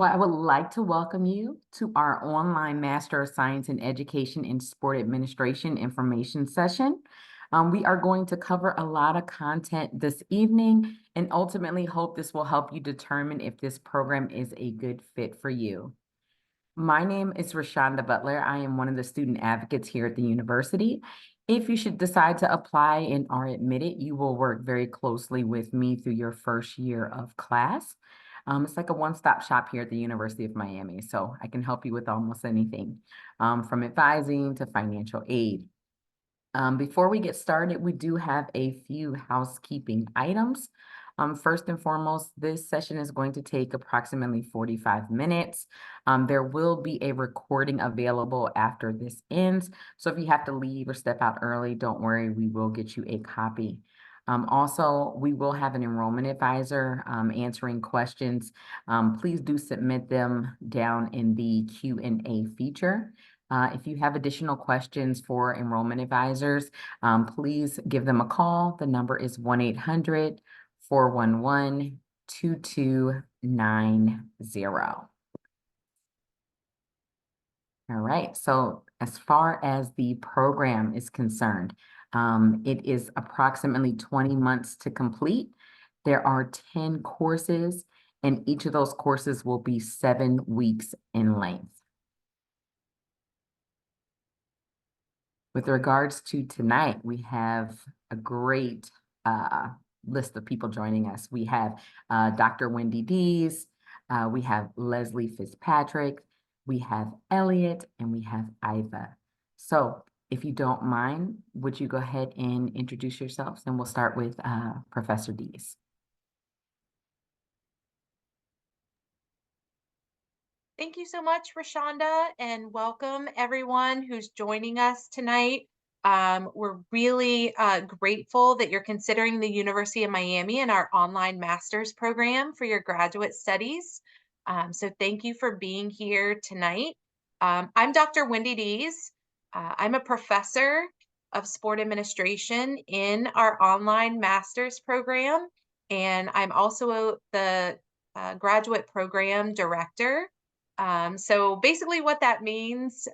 Well, I would like to welcome you to our online Master of Science in Education and Sport Administration information session. We are going to cover a lot of content this evening and ultimately hope this will help you determine if this program is a good fit for you. My name is Rashonda Butler. I am one of the student advocates here at the university. If you should decide to apply and are admitted, you will work very closely with me through your first year of class. It's like a one-stop shop here at the University of Miami, so I can help you with almost anything, from advising to financial aid. Before we get started, we do have a few housekeeping items. First and foremost, this session is going to take approximately 45 minutes. There will be a recording available after this ends. So if you have to leave or step out early, don't worry, we will get you a copy. Also, we will have an enrollment advisor answering questions. Please do submit them down in the Q&A feature. If you have additional questions for enrollment advisors, please give them a call. The number is 1-800-411-2290. All right, so as far as the program is concerned, it is approximately 20 months to complete. There are 10 courses, and each of those courses will be 7 weeks in length. With regards to tonight, we have a great list of people joining us. We have Dr. Wendy Dees, we have Leslie Fitzpatrick, we have Elliot, and we have Iva. So if you don't mind, would you go ahead and introduce yourselves? And we'll start with Professor Dees. Thank you so much, Rashonda, and welcome everyone who's joining us tonight. We're really grateful that you're considering the University of Miami and our online master's program for your graduate studies. So thank you for being here tonight. I'm Dr. Wendy Dees. I'm a professor of sport administration in our online master's program, and I'm also the graduate program director. So basically what that means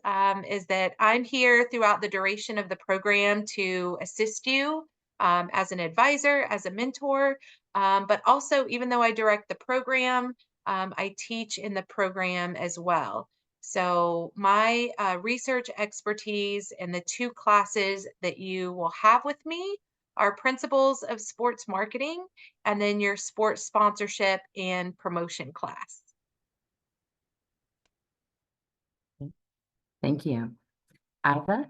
is that I'm here throughout the duration of the program to assist you as an advisor, as a mentor, but also even though I direct the program, I teach in the program as well. So my research expertise and the 2 classes that you will have with me are Principles of Sports Marketing and then your Sports Sponsorship and Promotion class. Thank you. Iva?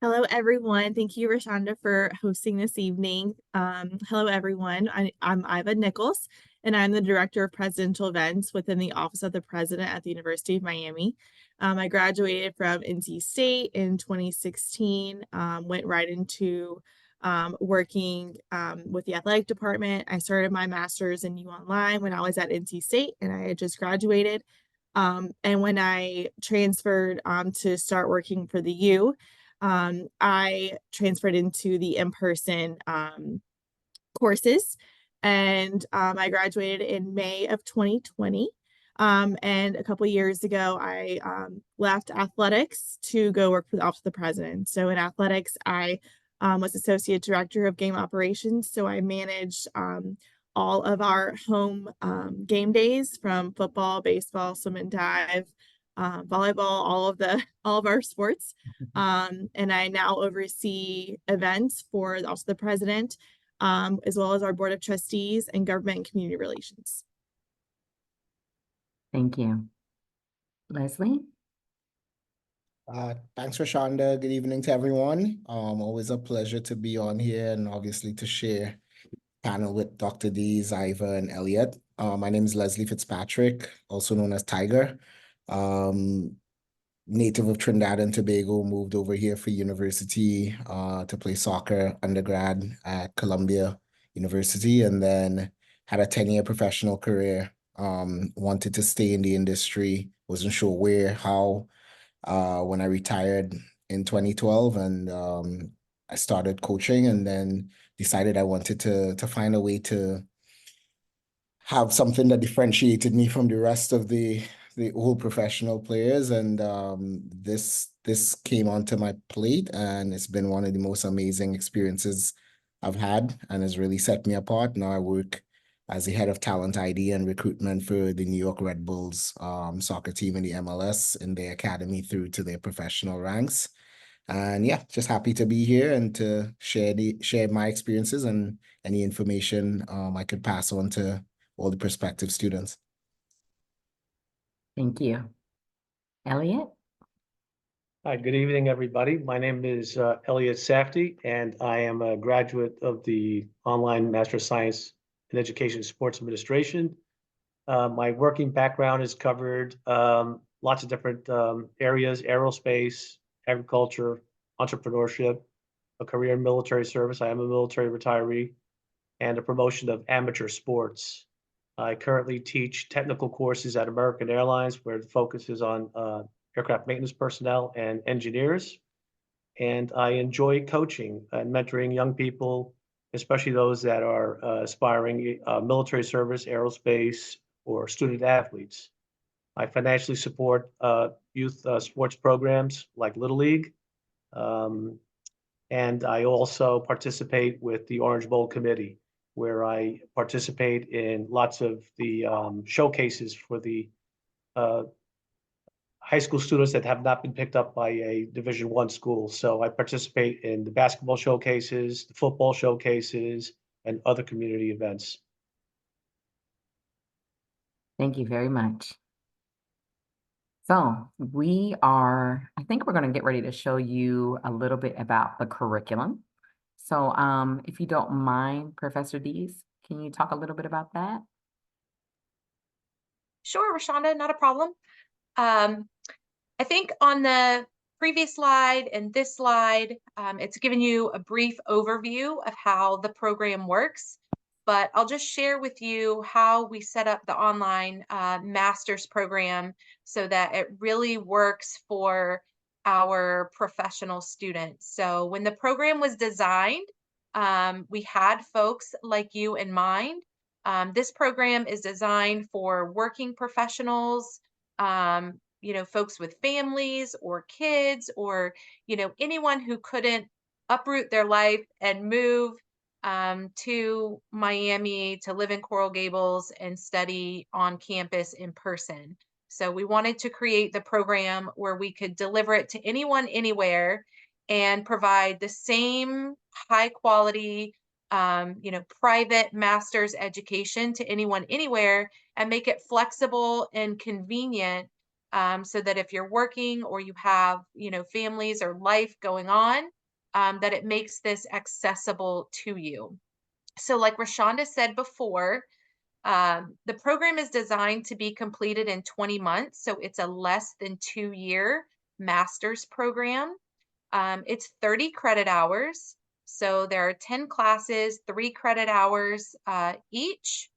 Hello, everyone. Thank you, Rashonda, for hosting this evening. Hello, everyone. I'm Iva Nichols, and I'm the Director of Presidential Events within the Office of the President at the University of Miami. I graduated from NC State in 2016, went right into working with the athletic department. I started my master's in UOnline when I was at NC State, and I had just graduated. And when I transferred to start working for the U, I transferred into the in-person courses, and I graduated in May of 2020. And a couple years ago, I left athletics to go work for the Office of the President. So in athletics, I was Associate Director of Game Operations. So I managed all of our home game days, from football, baseball, swim and dive, volleyball, all of our sports. And I now oversee events for the Office of the President, as well as our Board of Trustees and Government and Community Relations. Thank you. Leslie? Thanks, Rashonda. Good evening to everyone. Always a pleasure to be on here and obviously to share panel with Dr. Dees, Iva, and Elliot. My name is Leslie Fitzpatrick, also known as Tiger. Native of Trinidad and Tobago, moved over here for university to play soccer undergrad at Columbia University, and then had a 10-year professional career. Wanted to stay in the industry, wasn't sure where, how, when I retired in 2012, and I started coaching, and then decided I wanted to find a way to have something that differentiated me from the rest of the old professional players, and this came onto my plate, and it's been one of the most amazing experiences I've had, and has really set me apart. Now I work as the head of talent ID and recruitment for the New York Red Bulls soccer team in the MLS, in their academy through to their professional ranks. And yeah, just happy to be here and to share my experiences and any information I could pass on to all the prospective students. Thank you. Elliot? Hi, good evening, everybody. My name is Elliot Safdie, and I am a graduate of the Online Master of Science in Education and Sports Administration. My working background has covered lots of different areas: aerospace, agriculture, entrepreneurship, a career in military service. I am a military retiree, and a promotion of amateur sports. I currently teach technical courses at American Airlines, where the focus is on aircraft maintenance personnel and engineers. And I enjoy coaching and mentoring young people, especially those that are aspiring military service, aerospace, or student athletes. I financially support youth sports programs like Little League. And I also participate with the Orange Bowl Committee, where I participate in lots of the showcases for the high school students that have not been picked up by a Division I school. So I participate in the basketball showcases, the football showcases, and other community events. Thank you very much. So I think we're going to get ready to show you a little bit about the curriculum. So if you don't mind, Professor Dees, can you talk a little bit about that? Sure, Rashonda, not a problem. I think on the previous slide and this slide, it's given you a brief overview of how the program works, but I'll just share with you how we set up the online master's program so that it really works for our professional students. So when the program was designed, we had folks like you in mind. This program is designed for working professionals, folks with families or kids, or, anyone who couldn't uproot their life and move to Miami to live in Coral Gables and study on campus in person. So we wanted to create the program where we could deliver it to anyone, anywhere, and provide the same high quality, private master's education to anyone, anywhere, and make it flexible and convenient, so that if you're working or you have, families or life going on, that it makes this accessible to you. So like Rashonda said before, the program is designed to be completed in 20 months. So it's a less than 2-year master's program. It's 30 credit hours. So there are 10 classes, 3 credit hours each.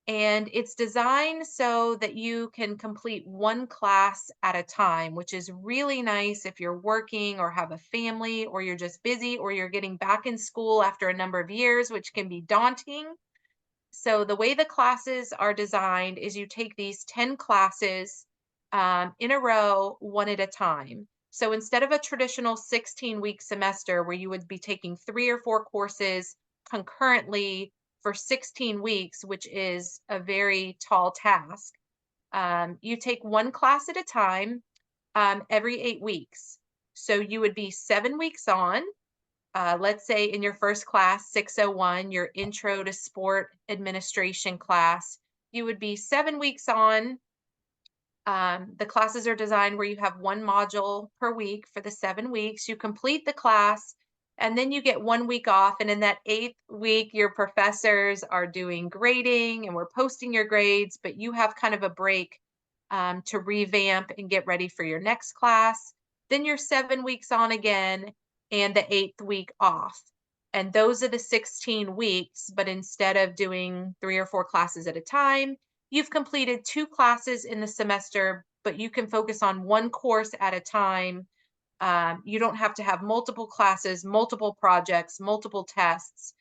And it's designed so that you can complete one class at a time, which is really nice if you're working or have a family, or you're just busy, or you're getting back in school after a number of years, which can be daunting. So the way the classes are designed is you take these 10 classes in a row, one at a time. So instead of a traditional 16-week semester where you would be taking 3 or 4 courses concurrently for 16 weeks, which is a very tall task, you take one class at a time every 8 weeks. So you would be 7 weeks on. Let's say in your first class, 601, your intro to sport administration class, you would be 7 weeks on. The classes are designed where you have one module per week for the 7 weeks. You complete the class, and then you get 1 week off. And in that 8th week, your professors are doing grading and we're posting your grades, but you have kind of a break to revamp and get ready for your next class. Then you're 7 weeks on again, and the 8th week off. And those are the 16 weeks, but instead of doing 3 or 4 classes at a time, you've completed 2 classes in the semester, but you can focus on one course at a time. You don't have to have multiple classes, multiple projects, multiple tests.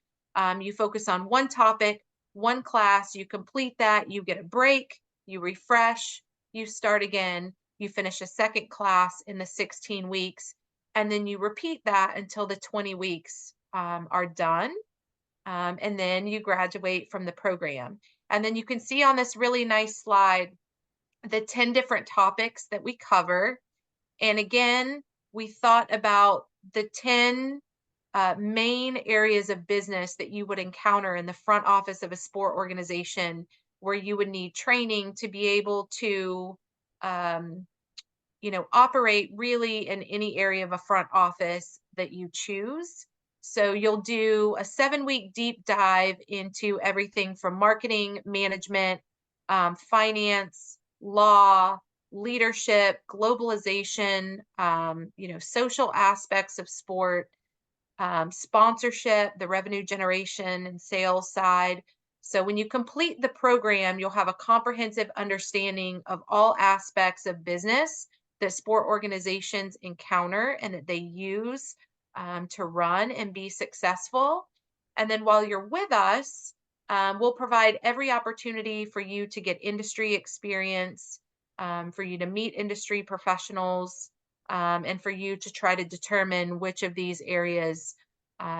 You focus on one topic one class, you complete that, you get a break, you refresh, you start again, you finish a second class in the 16 weeks, and then you repeat that until the 20 weeks are done. And then you graduate from the program. And then you can see on this really nice slide the 10 different topics that we cover. And again, we thought about the 10 main areas of business that you would encounter in the front office of a sport organization, where you would need training to be able to um, operate really in any area of a front office that you choose. So you'll do a 7-week deep dive into everything from marketing, management, finance, law, leadership, globalization, social aspects of sport, sponsorship, the revenue generation and sales side. So when you complete the program, you'll have a comprehensive understanding of all aspects of business that sport organizations encounter and that they use to run and be successful. And then while you're with us, we'll provide every opportunity for you to get industry experience, for you to meet industry professionals, and for you to try to determine which of these areas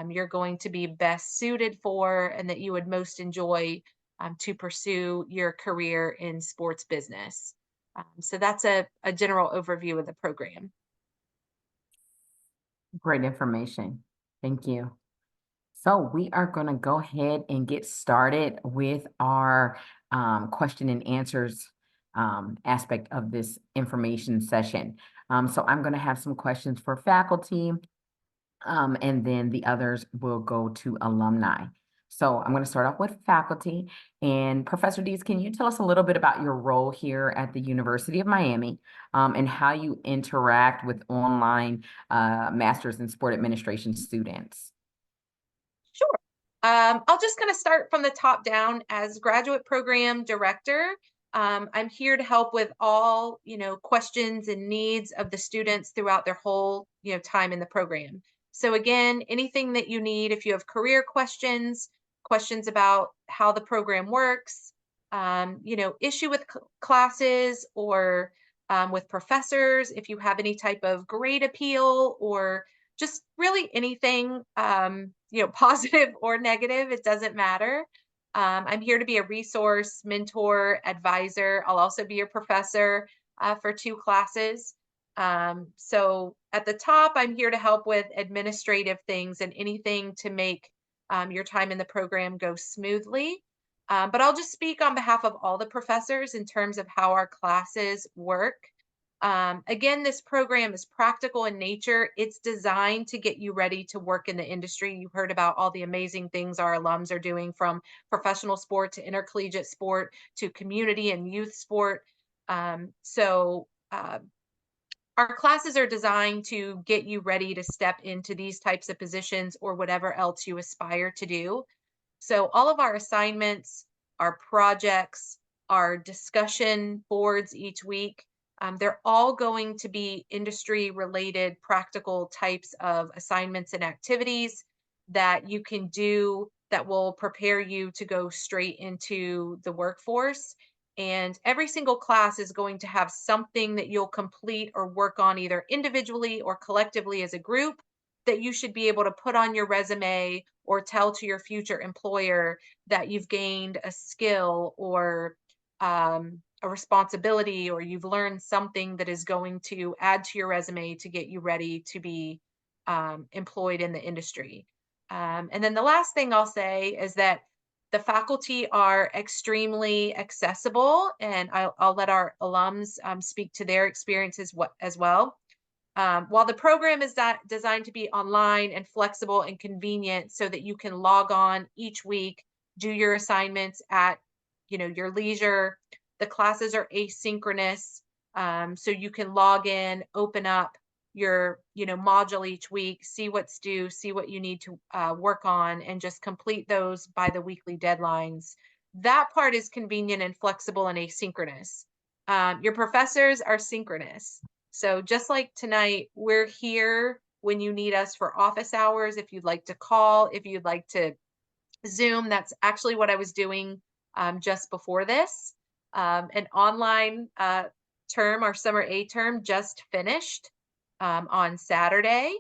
you're going to be best suited for and that you would most enjoy to pursue your career in sports business. So that's a general overview of the program. Great information. Thank you. So we are going to go ahead and get started with our question and answers aspect of this information session. So I'm going to have some questions for faculty, and then the others will go to alumni. So I'm going to start off with faculty. And Professor Dees, can you tell us a little bit about your role here at the University of Miami, and how you interact with online Masters in Sport Administration students? Sure. I'll just kind of start from the top down. As graduate program director, I'm here to help with all, questions and needs of the students throughout their whole, time in the program. So again, anything that you need, if you have career questions, questions about how the program works, issue with classes or with professors, if you have any type of grade appeal or just really anything, positive or negative, it doesn't matter. I'm here to be a resource, mentor, advisor. I'll also be your professor for 2 classes. So at the top, I'm here to help with administrative things and anything to make your time in the program go smoothly. But I'll just speak on behalf of all the professors in terms of how our classes work. Again, this program is practical in nature. It's designed to get you ready to work in the industry. You heard about all the amazing things our alums are doing, from professional sport to intercollegiate sport to community and youth sport. Our classes are designed to get you ready to step into these types of positions or whatever else you aspire to do. So all of our assignments, our projects, our discussion boards each week, they're all going to be industry related, practical types of assignments and activities that you can do that will prepare you to go straight into the workforce. And every single class is going to have something that you'll complete or work on either individually or collectively as a group that you should be able to put on your resume or tell to your future employer that you've gained a skill or a responsibility, or you've learned something that is going to add to your resume to get you ready to be employed in the industry. And then the last thing I'll say is that the faculty are extremely accessible, and I'll let our alums speak to their experiences as well. While the program is designed to be online and flexible and convenient so that you can log on each week, do your assignments at your leisure, the classes are asynchronous. So you can log in, open up your module each week, see what's due, see what you need to work on, and just complete those by the weekly deadlines. That part is convenient and flexible and asynchronous. Your professors are synchronous. So just like tonight, we're here when you need us for office hours. If you'd like to call, if you'd like to Zoom. That's actually what I was doing just before this. An online term, our summer A term, just finished on Saturday.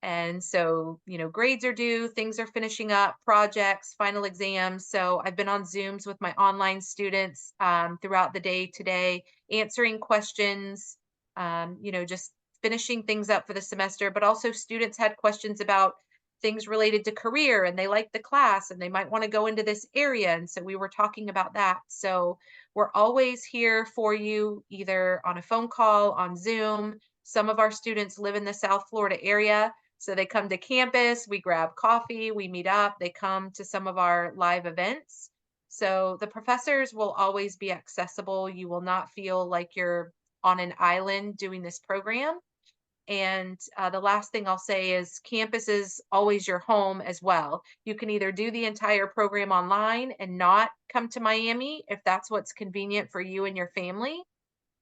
And so, grades are due, things are finishing up, projects, final exams. So I've been on Zooms with my online students throughout the day today, answering questions, just finishing things up for the semester. But also, students had questions about things related to career and they like the class and they might want to go into this area. And so we were talking about that. So we're always here for you, either on a phone call, on Zoom. Some of our students live in the South Florida area. So they come to campus, we grab coffee, we meet up, they come to some of our live events. So the professors will always be accessible. You will not feel like you're on an island doing this program. And the last thing I'll say is campus is always your home as well. You can either do the entire program online and not come to Miami if that's what's convenient for you and your family,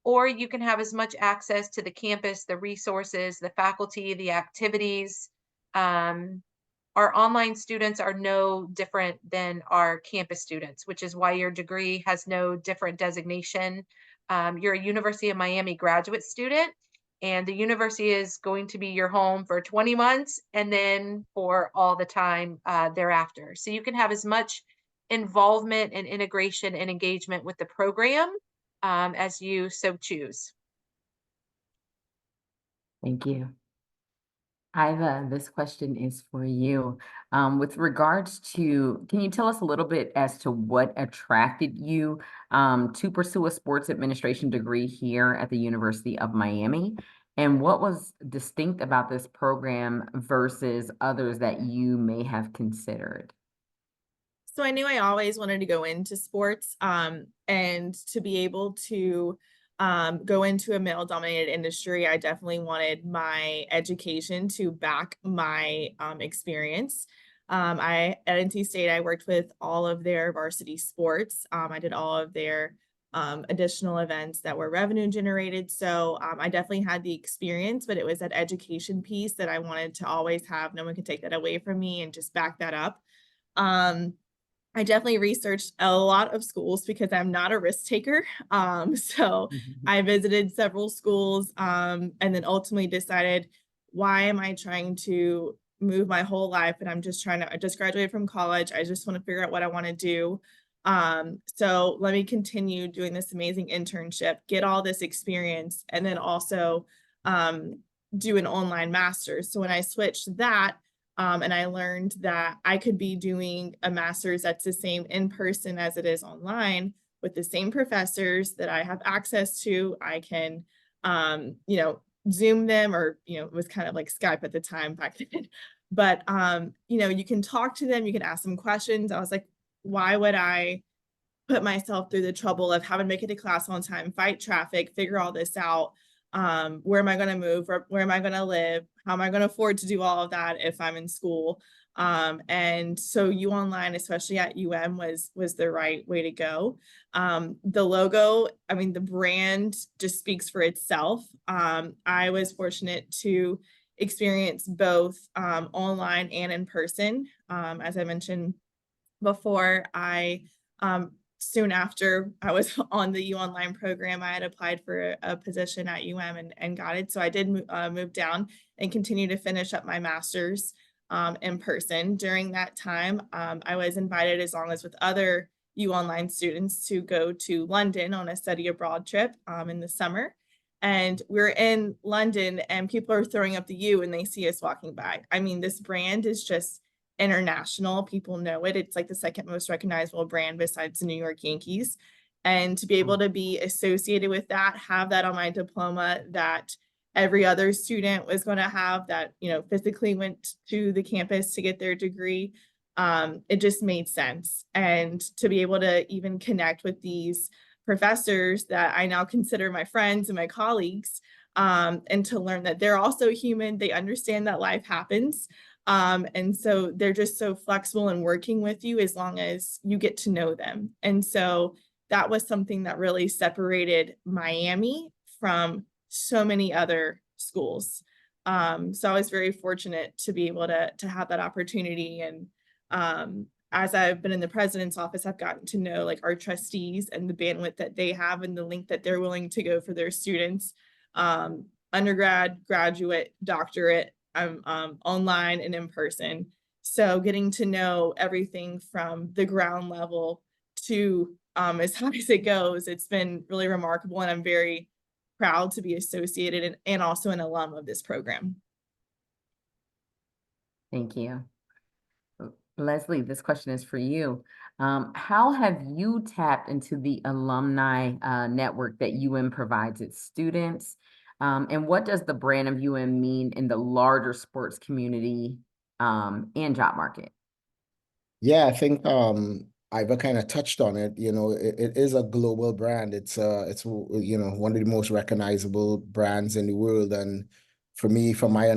or you can have as much access to the campus, the resources, the faculty, the activities. Our online students are no different than our campus students, which is why your degree has no different designation. You're a University of Miami graduate student, and the university is going to be your home for 20 months and then for all the time thereafter. So you can have as much involvement and integration and engagement with the program as you so choose. Thank you. Iva, this question is for you. With regards to, can you tell us a little bit as to what attracted you to pursue a sports administration degree here at the University of Miami? And what was distinct about this program versus others that you may have considered? So I knew I always wanted to go into sports, and to be able to go into a male-dominated industry, I definitely wanted my education to back my experience. At NC State, I worked with all of their varsity sports. I did all of their additional events that were revenue generated. So I definitely had the experience, but it was that education piece that I wanted to always have. No one could take that away from me and just back that up. I definitely researched a lot of schools because I'm not a risk taker. So I visited several schools, and then ultimately decided, why am I trying to move my whole life? And I just graduated from college. I just want to figure out what I want to do. So let me continue doing this amazing internship, get all this experience, and then also do an online master. So when I switched that, and I learned that I could be doing a master's that's the same in person as it is online with the same professors that I have access to. I can, Zoom them, or, it was kind of like Skype at the time back then. But, you can talk to them, you can ask them questions. I was like, why would I put myself through the trouble of having to make it to class on time, fight traffic, figure all this out? Where am I going to move? Where am I going to live? How am I going to afford to do all of that if I'm in school? And so UOnline, especially at was the right way to go. The logo, the brand just speaks for itself. I was fortunate to experience both online and in person. As I mentioned before, soon after I was on the UOnline program, I had applied for a position at and got it. So I did move down and continue to finish up my master's in person. During that time, I was invited, as long as with other UOnline students, to go to London on a study abroad trip in the summer. And we're in London and people are throwing up the U when they see us walking by. This brand is just international. People know it. It's like the second most recognizable brand besides the New York Yankees. And to be able to be associated with that, have that on my diploma, that every other student was going to have, that, physically went to the campus to get their degree, it just made sense. And to be able to even connect with these professors that I now consider my friends and my colleagues, and to learn that they're also human, they understand that life happens. And so they're just so flexible in working with you as long as you get to know them. And so that was something that really separated Miami from so many other schools. So I was very fortunate to be able to have that opportunity. And as I've been in the president's office, I've gotten to know like our trustees and the bandwidth that they have and the length that they're willing to go for their students, undergrad, graduate, doctorate, online and in person. So getting to know everything from the ground level to as high as it goes, it's been really remarkable, and I'm very proud to be associated and also an alum of this program. Thank you. Leslie, this question is for you. How have you tapped into the alumni network that UM provides its students? And what does the brand of UM mean in the larger sports community and job market? Yeah, I think Iva kind of touched on it. You know, it is a global brand. It's one of the most recognizable brands in the world. And for me, from my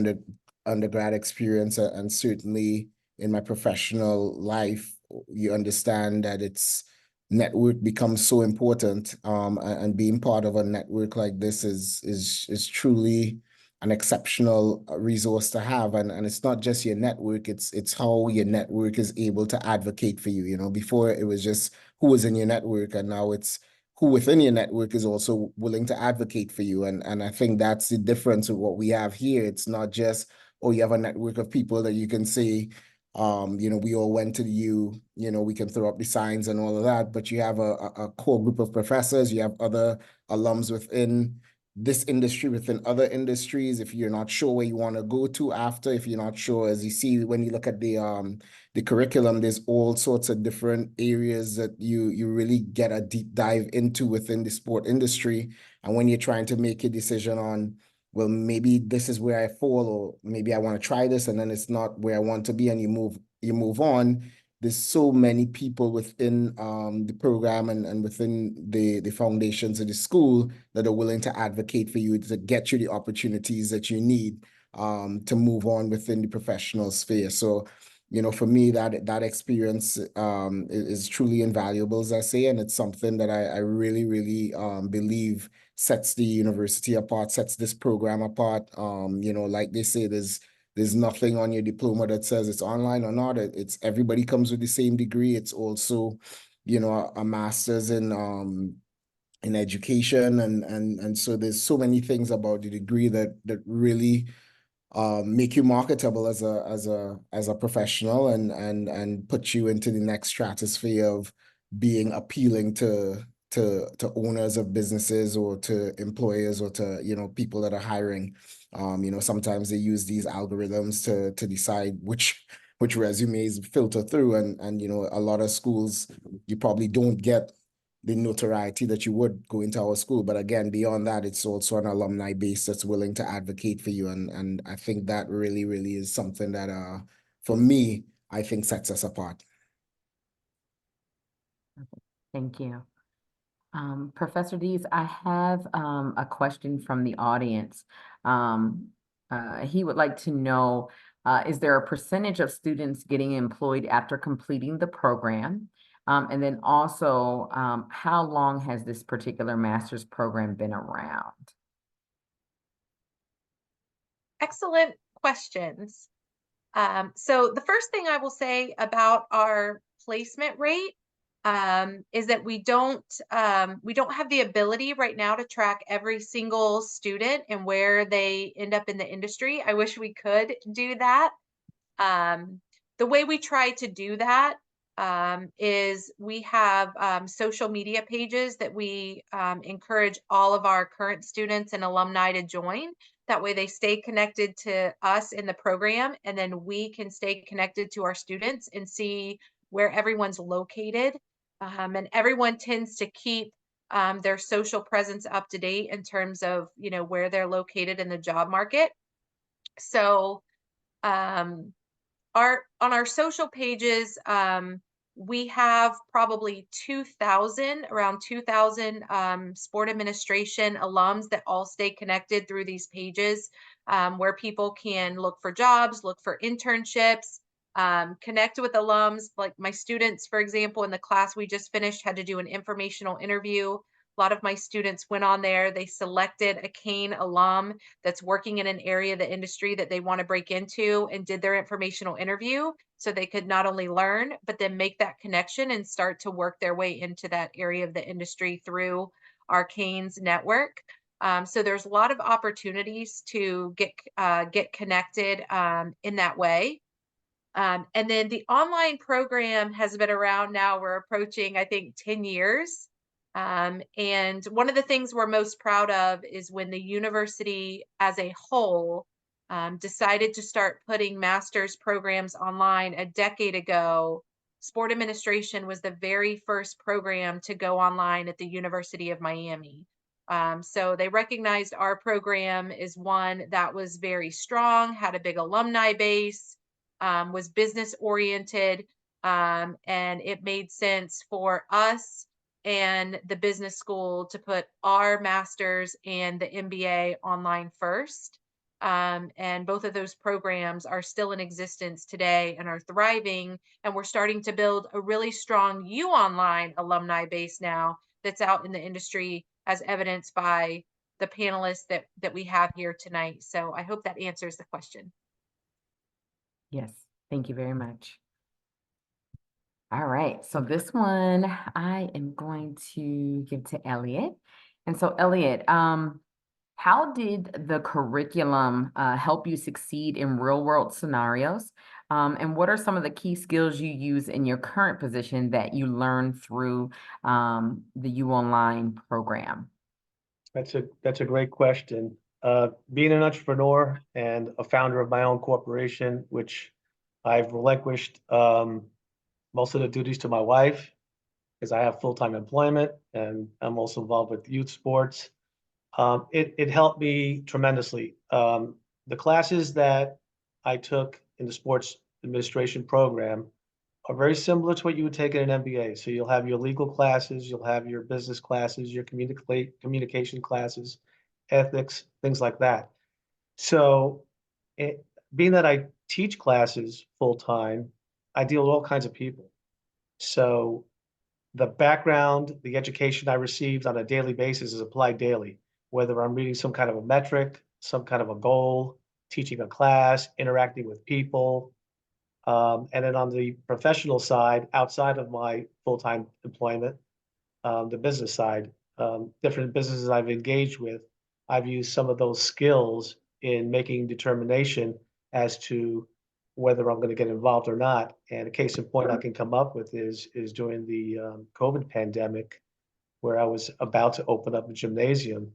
undergrad experience, and certainly in my professional life, you understand that its network becomes so important. And being part of a network like this is truly an exceptional resource to have. And it's not just your network, it's how your network is able to advocate for you. You know, before it was just who was in your network, and now it's who within your network is also willing to advocate for you. And I think that's the difference with what we have here. It's not just, oh, you have a network of people that you can say, we all went to the U, we can throw up the signs and all of that, but you have a core group of professors, you have other alums within this industry, within other industries. If you're not sure where you want to go to after, if you're not sure, as you see when you look at the curriculum, there's all sorts of different areas that you really get a deep dive into within the sport industry. And when you're trying to make a decision on, well, maybe this is where I fall, or maybe I want to try this, and then it's not where I want to be, and you move on. There's so many people within the program and within the foundations of the school that are willing to advocate for you, to get you the opportunities that you need to move on within the professional sphere. So, for me, that experience is truly invaluable, as I say, and it's something that I really, really believe sets the university apart, sets this program apart. Like they say, there's nothing on your diploma that says it's online or not. It's everybody comes with the same degree. It's also, a master's in education, and so there's so many things about the degree that really make you marketable as a professional, and put you into the next stratosphere of being appealing to owners of businesses, or to employers, or to people that are hiring. Sometimes they use these algorithms to decide which resumes filter through, and a lot of schools, you probably don't get the notoriety that you would go into our school. But again, beyond that, it's also an alumni base that's willing to advocate for you. And I think that really, really is something that, for me, I think sets us apart. Thank you. Professor Dees, I have a question from the audience. He would like to know, is there a percentage of students getting employed after completing the program? And then also, how long has this particular master's program been around? Excellent questions. So the first thing I will say about our placement rate is that we don't have the ability right now to track every single student and where they end up in the industry. I wish we could do that. The way we try to do that is we have social media pages that we encourage all of our current students and alumni to join. That way they stay connected to us in the program, and then we can stay connected to our students and see where everyone's located. And everyone tends to keep their social presence up to date in terms of, where they're located in the job market. So on our social pages, we have probably around 2,000 sport administration alums that all stay connected through these pages, where people can look for jobs, look for internships, connect with alums. Like my students, for example, in the class we just finished, had to do an informational interview A lot of my students went on there, they selected a Kane alum that's working in an area of the industry that they want to break into and did their informational interview so they could not only learn, but then make that connection and start to work their way into that area of the industry through our Kane's network. So there's a lot of opportunities to get connected in that way. And then the online program has been around now. We're approaching, I think, 10 years. And one of the things we're most proud of is when the university as a whole decided to start putting master's programs online a decade ago. Sport administration was the very first program to go online at the University of Miami. So they recognized our program as one that was very strong, had a big alumni base, was business oriented, and it made sense for us and the business school to put our master's and the MBA online first. And both of those programs are still in existence today and are thriving. And we're starting to build a really strong UOnline alumni base now that's out in the industry, as evidenced by the panelists that we have here tonight. So I hope that answers the question. Yes, thank you very much. All right, so this one I am going to give to Elliot. And so Elliot, how did the curriculum help you succeed in real world scenarios? And what are some of the key skills you use in your current position that you learned through the UOnline program? That's a great question. Being an entrepreneur and a founder of my own corporation, which I've relinquished most of the duties to my wife because I have full-time employment and I'm also involved with youth sports. It helped me tremendously. The classes that I took in the sports administration program are very similar to what you would take in an MBA. So you'll have your legal classes, you'll have your business classes, your communication classes, ethics, things like that. So being that I teach classes full-time, I deal with all kinds of people. So the background, the education I received on a daily basis is applied daily, whether I'm reading some kind of a metric, some kind of a goal, teaching a class, interacting with people. And then on the professional side, outside of my full-time employment, the business side, different businesses I've engaged with, I've used some of those skills in making determination as to whether I'm going to get involved or not. And a case in point I can come up with is during the COVID pandemic, where I was about to open up a gymnasium.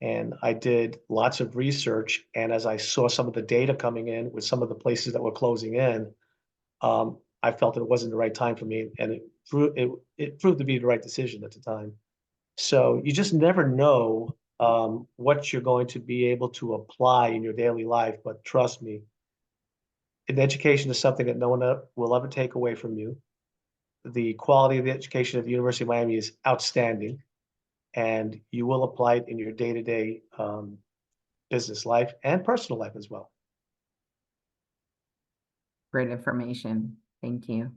And I did lots of research. And as I saw some of the data coming in with some of the places that were closing in, I felt that it wasn't the right time for me. And it proved to be the right decision at the time. So you just never know what you're going to be able to apply in your daily life. But trust me, an education is something that no one will ever take away from you. The quality of the education at the University of Miami is outstanding, and you will apply it in your day-to-day business life and personal life as well. Great information. Thank you.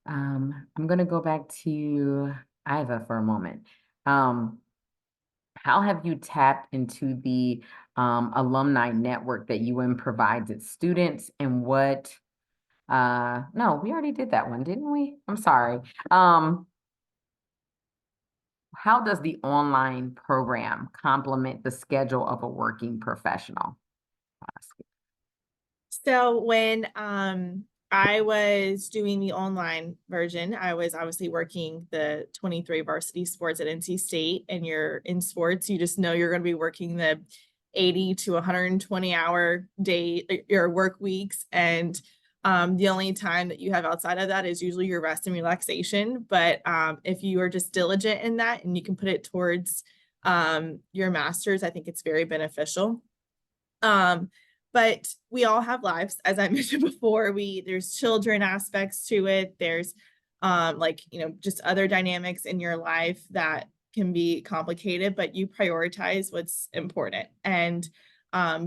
I'm going to go back to Iva for a moment. How have you tapped into the alumni network that UM provides its students, and what, no, we already did that one, didn't we? I'm sorry. How does the online program complement the schedule of a working professional? So when I was doing the online version, I was obviously working the 23 varsity sports at NC State, and you're in sports, you just know you're going to be working the 80 to 120 hour day or work weeks. And the only time that you have outside of that is usually your rest and relaxation. But if you are just diligent in that and you can put it towards your master's, I think it's very beneficial. But we all have lives, as I mentioned before. There's children aspects to it. There's like, just other dynamics in your life that can be complicated, but you prioritize what's important. And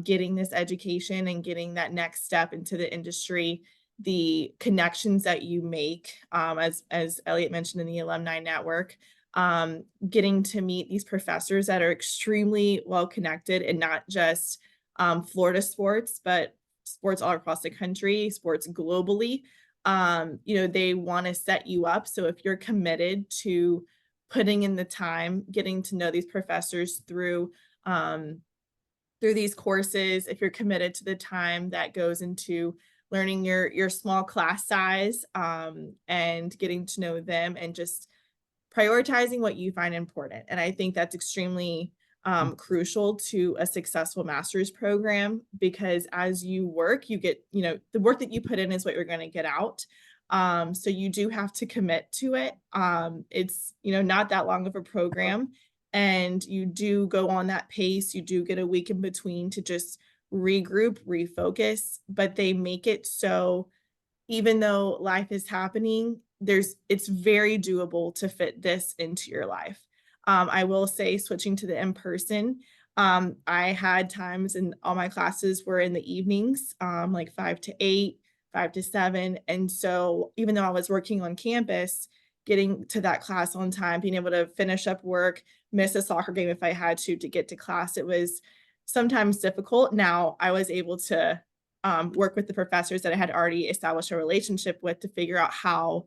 getting this education and getting that next step into the industry, the connections that you make, as Elliot mentioned in the alumni network, getting to meet these professors that are extremely well connected and not just Florida sports, but sports all across the country, sports globally. They want to set you up. So if you're committed to putting in the time, getting to know these professors um, through these courses, if you're committed to the time that goes into learning your small class size, and getting to know them and just prioritizing what you find important. And I think that's extremely crucial to a successful master's program, because as you work, you get, the work that you put in is what you're going to get out. So you do have to commit to it. It's, not that long of a program, and you do go on that pace. You do get a week in between to just regroup, refocus, but they make it so even though life is happening, it's very doable to fit this into your life. I will say, switching to the in-person, I had times and all my classes were in the evenings, like 5 to 8, 5 to 7. And so even though I was working on campus, getting to that class on time, being able to finish up work, miss a soccer game if I had to get to class, it was sometimes difficult. Now I was able to work with the professors that I had already established a relationship with to figure out how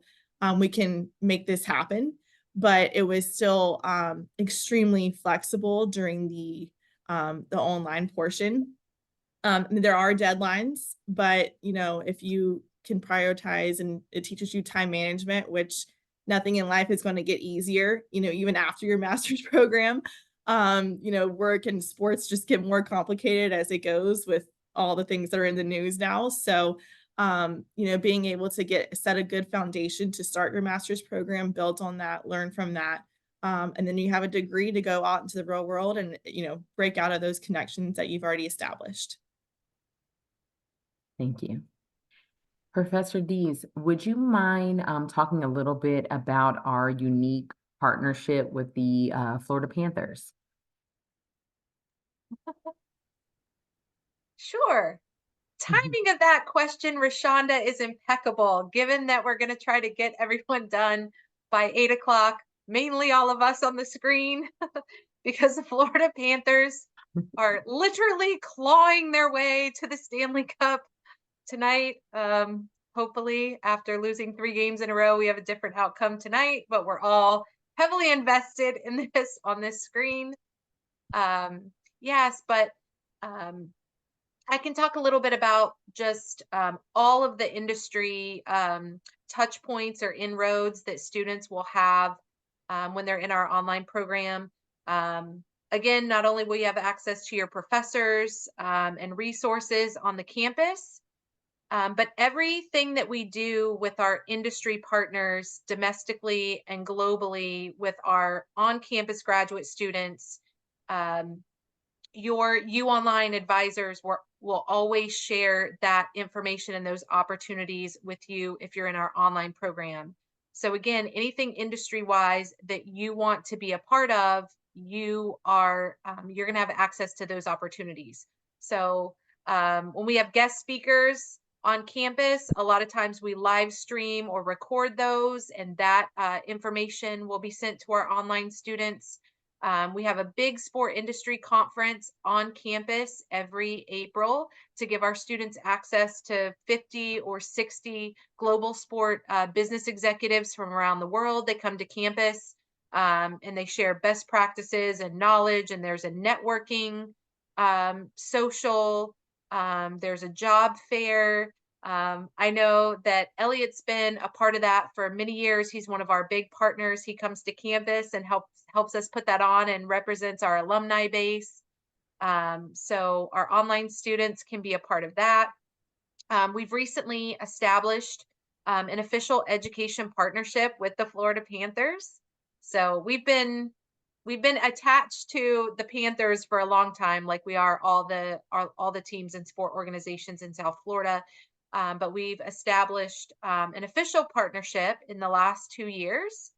we can make this happen. But it was still extremely flexible during the online portion. There are deadlines, but if you can prioritize, and it teaches you time management, which nothing in life is going to get easier, even after your master's program. Work and sports just get more complicated as it goes with all the things that are in the news now. So, being able to set a good foundation to start your master's program, build on that, learn from that. And then you have a degree to go out into the real world and, break out of those connections that you've already established. Thank you. Professor Dees, would you mind talking a little bit about our unique partnership with the Florida Panthers? Sure. Timing of that question, Rashonda, is impeccable, given that we're going to try to get everyone done by 8 o'clock, mainly all of us on the screen, because the Florida Panthers are literally clawing their way to the Stanley Cup tonight. Hopefully, after losing 3 games in a row, we have a different outcome tonight, but we're all heavily invested in this on this screen. Yes, but I can talk a little bit about just all of the industry touch points or inroads that students will have when they're in our online program. Again, not only will you have access to your professors and resources on the campus, but everything that we do with our industry partners domestically and globally with our on-campus graduate students, your UOnline advisors will always share that information and those opportunities with you if you're in our online program. So again, anything industry-wise that you want to be a part of, you're going to have access to those opportunities. So when we have guest speakers on campus, a lot of times we live stream or record those, and that information will be sent to our online students. We have a big sport industry conference on campus every April to give our students access to 50 or 60 global sport business executives from around the world. They come to campus and they share best practices and knowledge, and there's a networking social, there's a job fair. I know that Elliot's been a part of that for many years. He's one of our big partners. He comes to campus and helps us put that on and represents our alumni base. So our online students can be a part of that. We've recently established an official education partnership with the Florida Panthers. So we've been attached to the Panthers for a long time, like we are all the teams and sport organizations in South Florida. But we've established an official partnership in the last 2 years.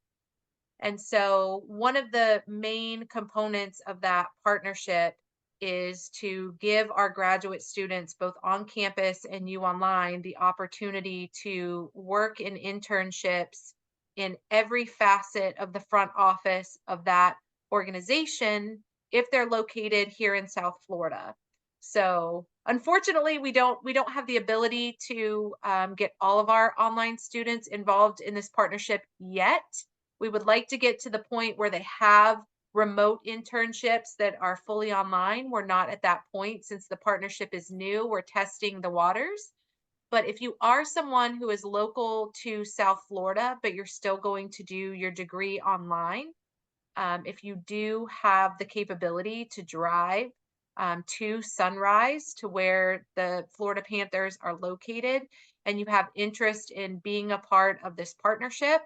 And so one of the main components of that partnership is to give our graduate students, both on campus and UOnline, the opportunity to work in internships in every facet of the front office of that organization if they're located here in South Florida. So unfortunately, we don't have the ability to get all of our online students involved in this partnership yet. We would like to get to the point where they have remote internships that are fully online. We're not at that point since the partnership is new. We're testing the waters. But if you are someone who is local to South Florida, but you're still going to do your degree online, if you do have the capability to drive to Sunrise, to where the Florida Panthers are located, and you have interest in being a part of this partnership,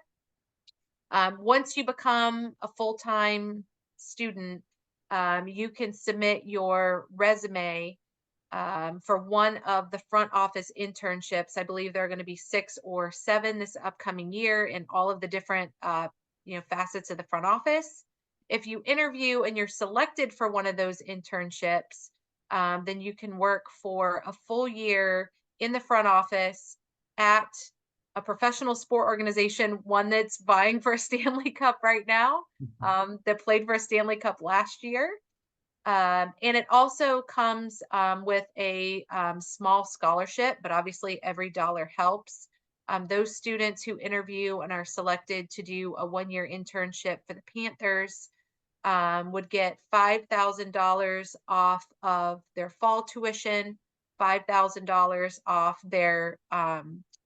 once you become a full-time student, you can submit your resume for one of the front office internships. I believe there are going to be 6 or 7 this upcoming year in all of the different facets of the front office. If you interview and you're selected for one of those internships, then you can work for a full year in the front office at a professional sport organization, one that's vying for a Stanley Cup right now, that played for a Stanley Cup last year. And it also comes with a small scholarship, but obviously every dollar helps. Those students who interview and are selected to do a 1-year internship for the Panthers would get $5,000 off of their fall tuition, $5,000 off their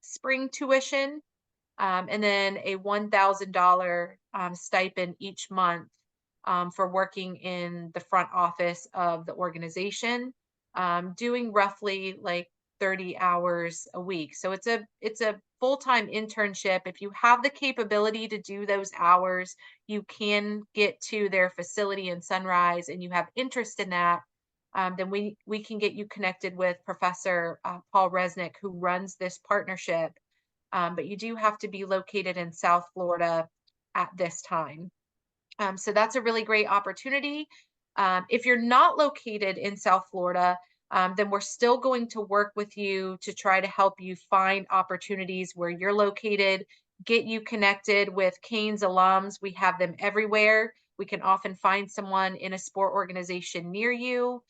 spring tuition, and then a $1,000 stipend each month for working in the front office of the organization, doing roughly like 30 hours a week. So it's a full-time internship. If you have the capability to do those hours, you can get to their facility in Sunrise, and you have interest in that, then we can get you connected with Professor Paul Resnick, who runs this partnership. But you do have to be located in South Florida at this time. So that's a really great opportunity. If you're not located in South Florida, then we're still going to work with you to try to help you find opportunities where you're located, get you connected with Canes alums. We have them everywhere. We can often find someone in a sport organization near you.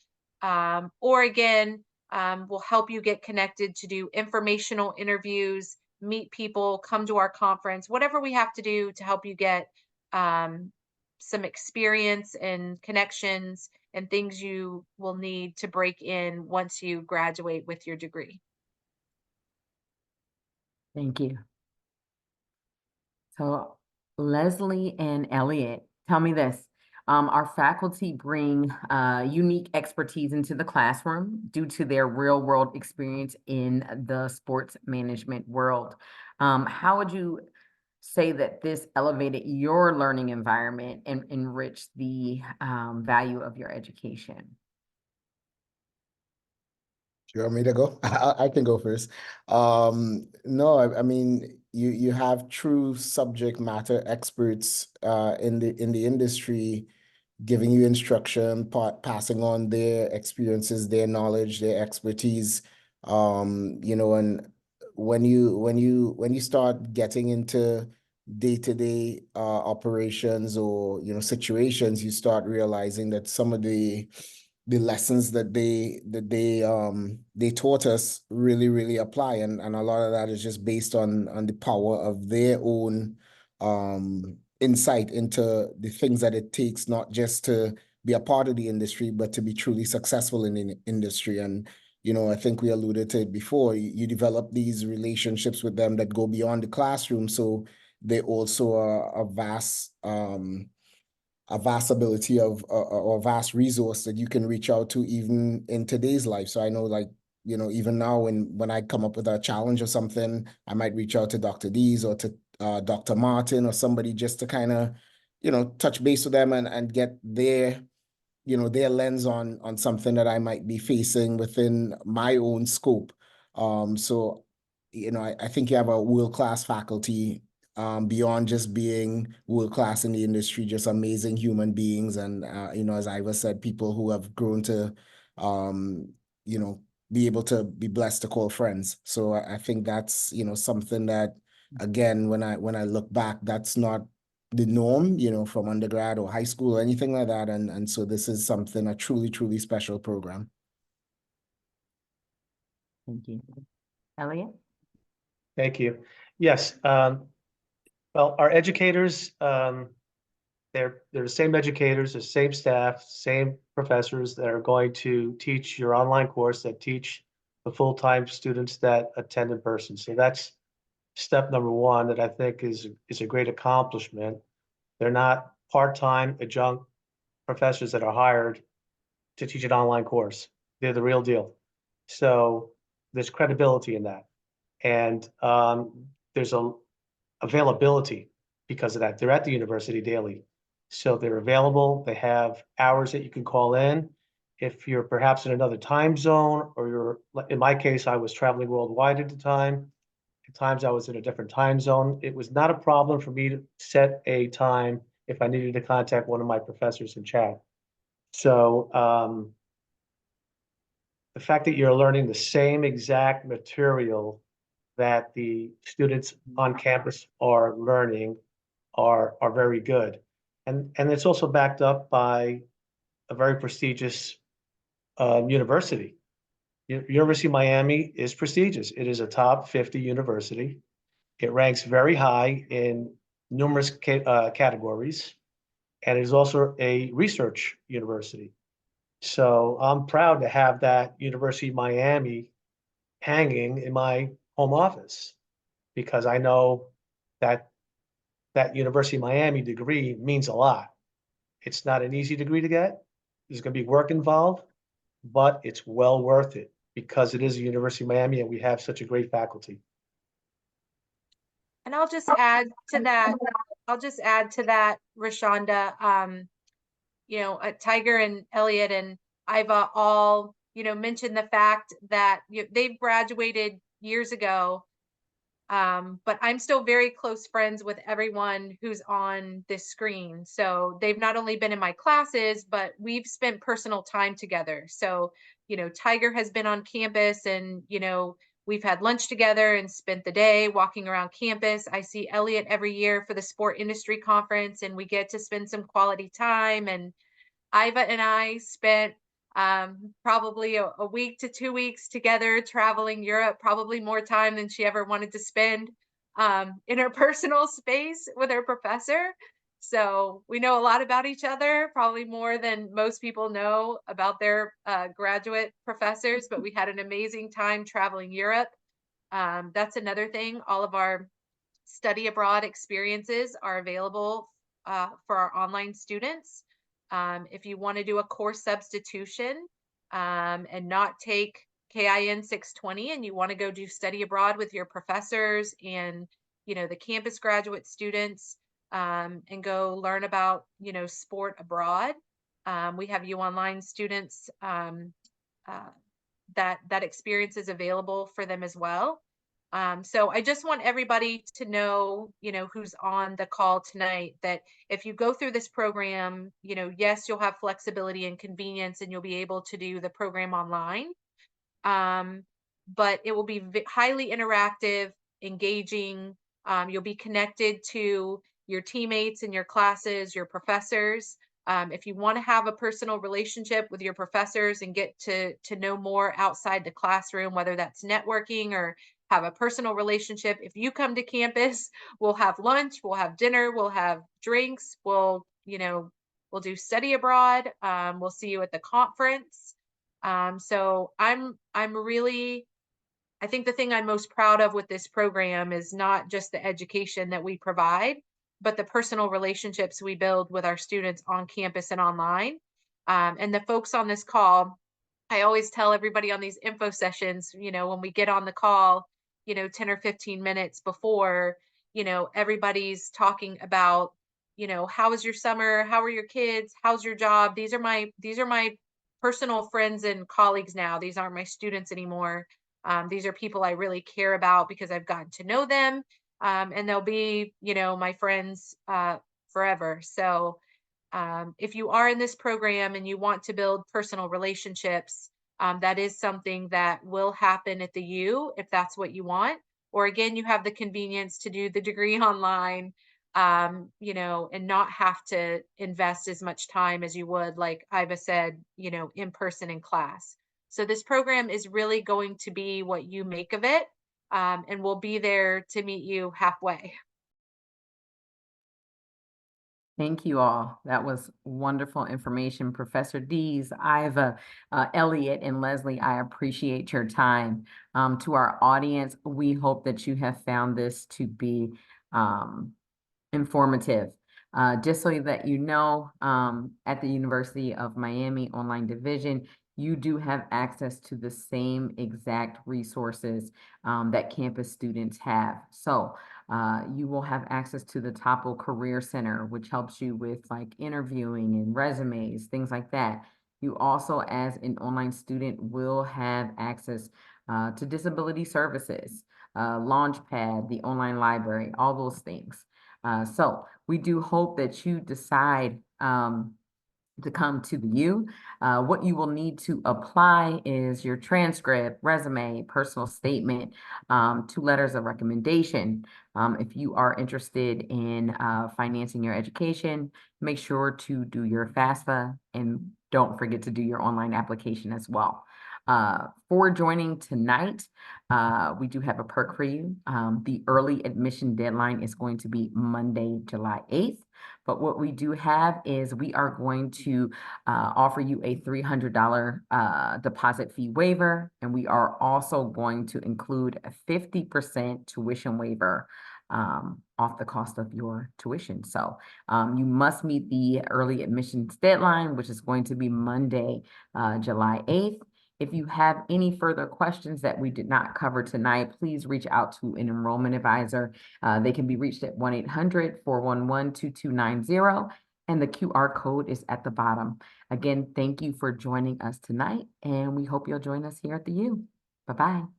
Or again, we'll help you get connected to do informational interviews, meet people, come to our conference, whatever we have to do to help you get some experience and connections and things you will need to break in once you graduate with your degree. Thank you. So Leslie and Elliot, tell me this. Our faculty bring unique expertise into the classroom due to their real world experience in the sports management world. How would you say that this elevated your learning environment and enriched the value of your education? You want me to go? I can go first. No, I mean you have true subject matter experts in the industry giving you instruction, passing on their experiences, their knowledge, their expertise. And when you start getting into day-to-day operations or situations, you start realizing that some of the lessons that they taught us really apply, and a lot of that is just based on the power of their own insight into the things that it takes, not just to be a part of the industry, but to be truly successful in the industry. And I think we alluded to it before, you develop these relationships with them that go beyond the classroom, so they also are a vast ability of or a vast resource that you can reach out to even in today's life. So I know, like, even now when I come up with a challenge or something, I might reach out to Dr. Dees or to Dr. Martin or somebody just to kind of, touch base with them and get their lens on something that I might be facing within my own scope. So, I think you have a world-class faculty, beyond just being world-class in the industry, just amazing human beings. And, as Iva said, people who have grown to, be able to be blessed to call friends. So I think that's, something that again, when I look back, that's not the norm, from undergrad or high school or anything like that. And so this is something, a truly, truly special program. Thank you. Elliot? Thank you. Yes. Well, our educators, they're the same educators, the same staff, same professors that are going to teach your online course, that teach the full-time students that attend in person. So that's step number one that I think is a great accomplishment. They're not part-time adjunct professors that are hired to teach an online course. They're the real deal. So there's credibility in that. And there's a availability because of that. They're at the university daily. So they're available. They have hours that you can call in. If you're perhaps in another time zone, or in my case, I was traveling worldwide at the time. At times I was in a different time zone. It was not a problem for me to set a time if I needed to contact one of my professors in chat. So the fact that you're learning the same exact material that the students on campus are learning are very good. And it's also backed up by a very prestigious university. University of Miami is prestigious. It is a top 50 university. It ranks very high in numerous categories, and it is also a research university. So I'm proud to have that University of Miami hanging in my home office, because I know that that University of Miami degree means a lot. It's not an easy degree to get. There's going to be work involved, but it's well worth it because it is the University of Miami and we have such a great faculty. And I'll just add to that, Rashonda. Tiger and Elliot and Iva all, mentioned the fact that they've graduated years ago. But I'm still very close friends with everyone who's on this screen. So they've not only been in my classes, but we've spent personal time together. So, Tiger has been on campus and, we've had lunch together and spent the day walking around campus. I see Elliot every year for the sport industry conference, and we get to spend some quality time. And Iva and I spent probably a week to 2 weeks together traveling Europe, probably more time than she ever wanted to spend in her personal space with her professor. So we know a lot about each other, probably more than most people know about their graduate professors, but we had an amazing time traveling Europe. That's another thing. All of our study abroad experiences are available for our online students. If you want to do a course substitution and not take KIN 620 and you want to go do study abroad with your professors and the campus graduate students and go learn about sport abroad, we have UOnline students that experience is available for them as well. So I just want everybody to know, who's on the call tonight, that if you go through this program, yes, you'll have flexibility and convenience and you'll be able to do the program online. But it will be highly interactive, engaging. You'll be connected to your teammates in your classes, your professors. If you want to have a personal relationship with your professors and get to know more outside the classroom, whether that's networking or have a personal relationship, if you come to campus, we'll have lunch, we'll have dinner, we'll have drinks, we'll do study abroad. We'll see you at the conference. So I think the thing I'm most proud of with this program is not just the education that we provide, but the personal relationships we build with our students on campus and online. And the folks on this call, I always tell everybody on these info sessions, when we get on the call, 10 or 15 minutes before, everybody's talking about, how was your summer? How are your kids? How's your job? These are my personal friends and colleagues now. These aren't my students anymore. These are people I really care about because I've gotten to know them. And they'll be, my friends forever. So if you are in this program and you want to build personal relationships, that is something that will happen at the U if that's what you want, or again, you have the convenience to do the degree online, you know, and not have to invest as much time as you would, like Iva said, you know, in person in class. So this program is really going to be what you make of it, and we'll be there to meet you halfway. Thank you all. That was wonderful information. Professor Dees, Iva, Elliot, and Leslie, I appreciate your time. To our audience, we hope that you have found this to be informative. Just so that you know, at the University of Miami Online Division, you do have access to the same exact resources that campus students have. So you will have access to the Topple Career Center, which helps you with like interviewing and resumes, things like that. You also, as an online student, will have access to disability services, Launchpad, the online library, all those things. So we do hope that you decide to come to the U. What you will need to apply is your transcript, resume, personal statement, 2 letters of recommendation. If you are interested in financing your education, make sure to do your FAFSA and don't forget to do your online application as well. For joining tonight, we do have a perk for you. The early admission deadline is going to be Monday, July 8th. But what we do have is we are going to offer you a $300 deposit fee waiver, and we are also going to include a 50% tuition waiver off the cost of your tuition. So you must meet the early admissions deadline, which is going to be Monday, July 8th. If you have any further questions that we did not cover tonight, please reach out to an enrollment advisor. They can be reached at 1-800-411-2290, and the QR code is at the bottom. Again, thank you for joining us tonight, and we hope you'll join us here at the U. Bye-bye.